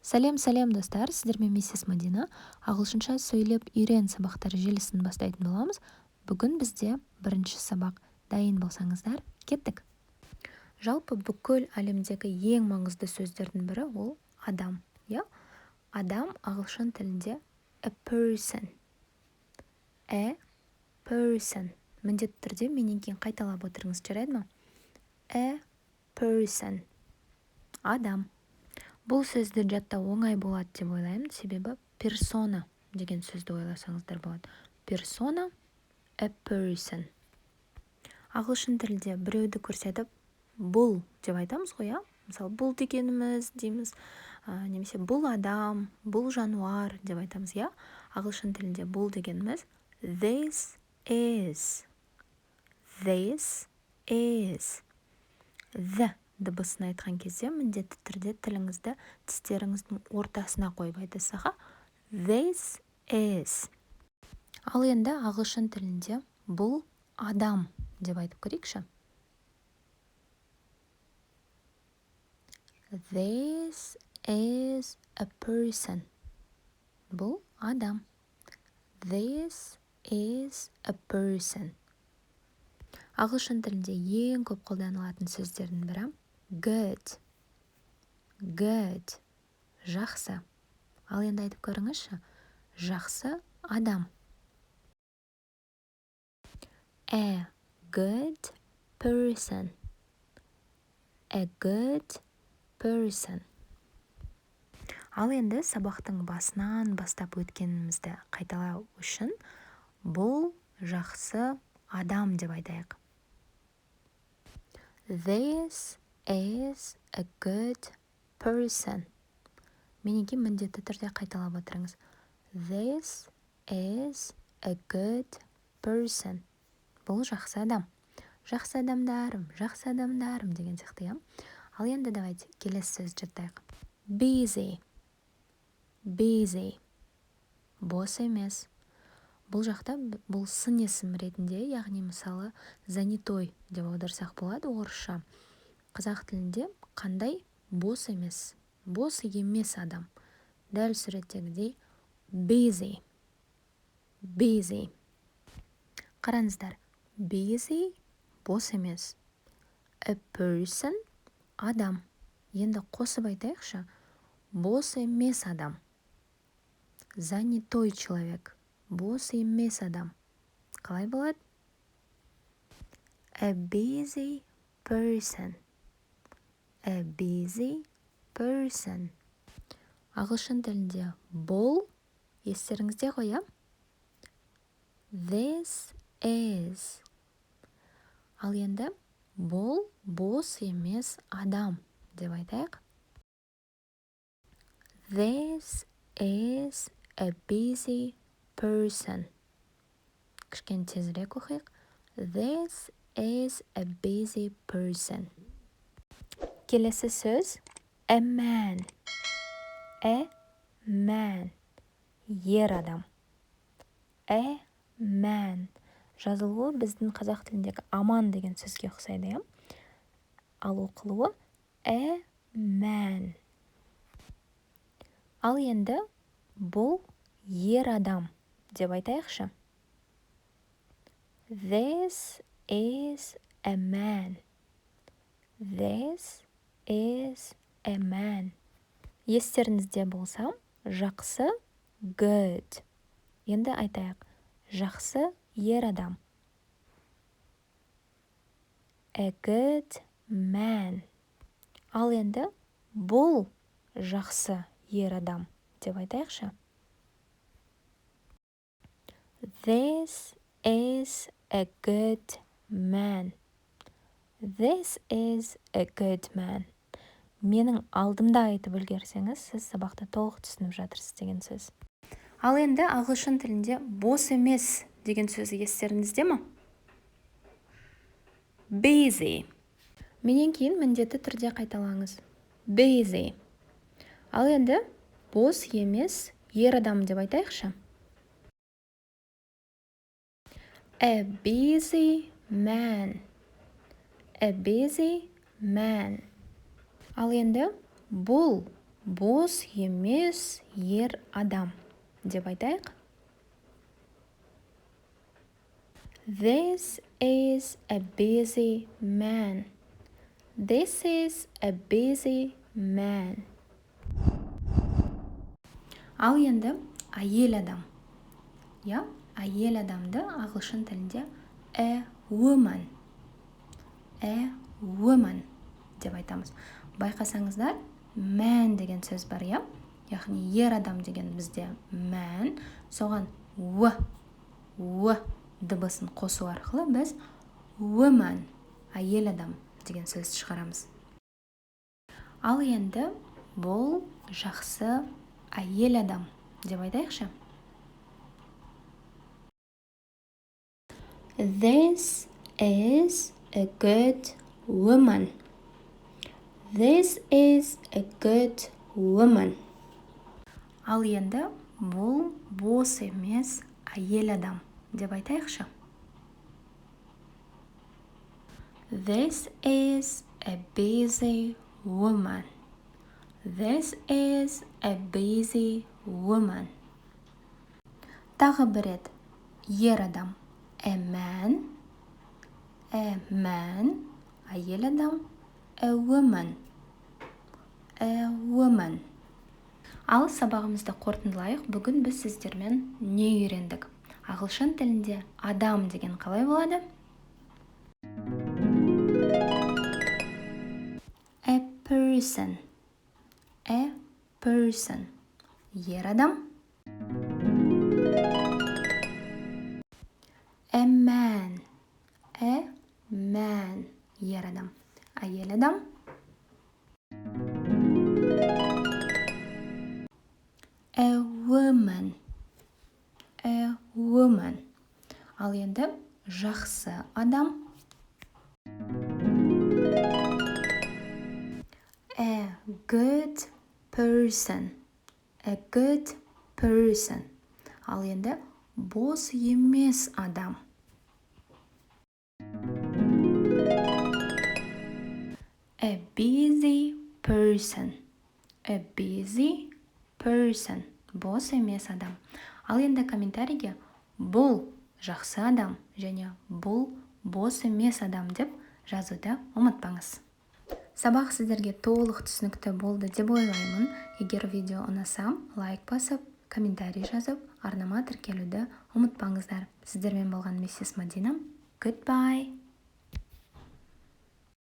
Сәлем достар, сіздермен миссис Мадина. Ағылшынша сөйлеп үйрен сабақтары желісін бастайтын боламыз. Бүгін бізде бірінші сабақ. Дайын болсаңыздар, кеттік. Жалпы бүкіл әлемдегі ең маңызды сөздердің бірі ол адам. Адам ағылшын тілінде a person. A person. Міндетті түрде менен кейін қайталап отырыңыз, жарайды ма? A person. Адам. Бұл сөзді жаттау оңай болады деп ойлаймын, себебі персона деген сөзді ойласаңыздар болады. Персона, a person. Ағылшын тілінде біреуді көрсетіп, бұл деп айтамыз ғой, мысалы, бұл дегеніміз дейміз, немесе бұл адам, бұл жануар деп айтамыз, Ағылшын тілінде бұл дегеніміз this is. This is. The дыбысын айтқан кезде міндетті түрде тіліңізді тістеріңіздің ортасына қойып айтасыз. This is. Ал енді ағылшын тілінде бұл адам деп айтып көрейікші. This is a person. Бұл адам. This is a person. Ағылшын тілінде ең көп қолданылатын сөздердің бірі good. Good. Жақсы. Ал енді айтып көріңізші. Жақсы адам. A good person. A good person. Ал енді сабақтың басынан бастап өткенімізді қайталау үшін бұл жақсы адам деп айтайық. This is a good person. Менен кейін міндетті түрде қайталап отырыңыз. This is a good person. Бұл жақсы адам. Жақсы адамдарым деген сияқты, Ал енді давайте келесі сөз жаттайық. Busy. Busy. Бос емес. Бұл жақта бұл сын есім ретінде, яғни мысалы занятой деп аударсақ болады орысша. Қазақ тілінде қандай? Бос емес. Бос емес адам. Дәл суреттегідей busy. Busy. Қараңыздар. Busy бос емес. A person адам. Енді қосып айтайықшы. Бос емес адам. Занятой человек. Бос емес адам. Қалай болады? A busy person. A busy person. Ағылшын тілінде бұл естеріңізде ғой, This is. Ал енді бұл бос емес адам деп айтайық. This is a busy person. Кішкене тезірек оқиық. This is a busy person. Келесі сөз a man. A man. Ер адам. A man. Жазылуы біздің қазақ тіліндегі аман деген сөзге ұқсайды, Ал оқылуы a man. Ал енді бұл ер адам деп айтайықшы. This is a man. This is a man. Естеріңізде болса, жақсы good. Енді айтайық. Жақсы ер адам. A good man. Ал енді бұл жақсы ер адам деп айтайықшы. This is a good man. This is a good man. Менің алдымда айтып үлгерсеңіз, сіз сабақта толық түсініп жатырсыз деген сөз. Ал енді ағылшын тілінде бос емес деген сөзі естеріңізде ме? Busy. Менен кейін міндетті түрде қайталаңыз. Busy. Ал енді бос емес ер адам деп айтайықшы. A busy man. A busy man. Ал енді бұл бос емес ер адам деп айтайық. This is a busy man. This is a busy man. Ал енді әйел адам. Әйел адамды ағылшын тілінде a woman деп айтамыз. Байқасаңыздар, man деген сөз бар, яғни ер адам деген бізде man, соған дыбысын қосу арқылы біз woman, әйел адам деген сөз шығарамыз. Ал енді бұл жақсы әйел адам деп айтайықшы. This is a good woman. This is a good woman. Ал енді бұл бос емес әйел адам деп айтайықшы. This is a busy woman. This is a busy woman. Тағы бір рет. Ер адам a man, әйел адам a woman. Ал сабағымызды қорытындылайық. Бүгін біз сіздермен не үйрендік? Ағылшын тілінде адам деген қалай болады? A person. Ер адам. A man. Ер адам. Әйел адам. A woman. Ал енді жақсы адам. A good person. Ал енді бос емес адам. A busy person. Бос емес адам. Ал енді комментарийге бұл жақсы адам және бұл бос емес адам деп жазуды ұмытпаңыз. Сабақ сіздерге толық түсінікті болды деп ойлаймын. Егер видео ұнаса, лайк басып, комментарий жазып, арнама тіркелуді ұмытпаңыздар. Сіздермен болған миссис Мадина. Goodbye!